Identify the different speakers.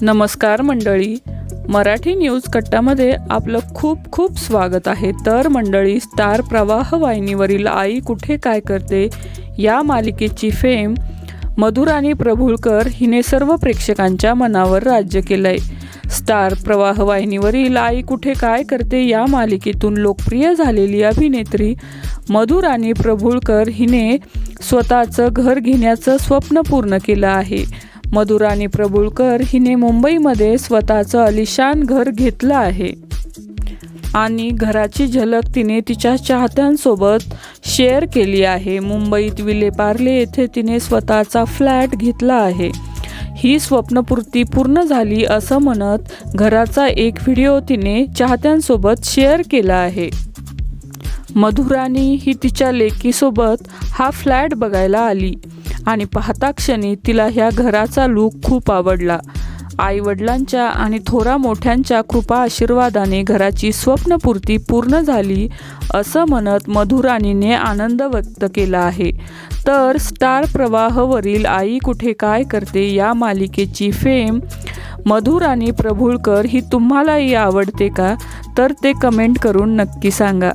Speaker 1: नमस्कार मंडळी, मराठी न्यूज कट्टामध्ये आपलं खूप खूप स्वागत आहे। तर मंडळी, स्टार प्रवाह वाहिनीवरील आई कुठे काय करते या मालिकेची फेम मधुराणी प्रभुळकर हिने सर्व प्रेक्षकांच्या मनावर राज्य केलंय। स्टार प्रवाह वाहिनीवरील आई कुठे काय करते या मालिकेतून लोकप्रिय झालेली अभिनेत्री मधुराणी प्रभुळकर हिने स्वतःचं घर घेण्याचं स्वप्न पूर्ण केलं आहे। मधुराणी प्रभुळकर हिने मुंबईमध्ये स्वतःचं आलिशान घर घेतलं आहे आणि घराची झलक तिने तिच्या चाहत्यांसोबत शेअर केली आहे। मुंबईत विलेपार्ले येथे तिने स्वतःचा फ्लॅट घेतला आहे। ही स्वप्नपूर्ती पूर्ण झाली असं म्हणत घराचा एक व्हिडिओ तिने चाहत्यांसोबत शेअर केला आहे। मधुराणी ही तिच्या लेकीसोबत हा फ्लॅट बघायला आली आणि पाहता क्षणी तिला ह्या घराचा लूक खूप आवडला। आई वडिलांच्या आणि थोरा मोठ्यांच्या कृपा आशीर्वादाने घराची स्वप्नपूर्ती पूर्ण झाली असं म्हणत मधुराणीने आनंद व्यक्त केला आहे। तर स्टार प्रवाहवरील आई कुठे काय करते या मालिकेची फेम मधुराणी प्रभुळकर ही तुम्हालाही आवडते का? तर ते कमेंट करून नक्की सांगा।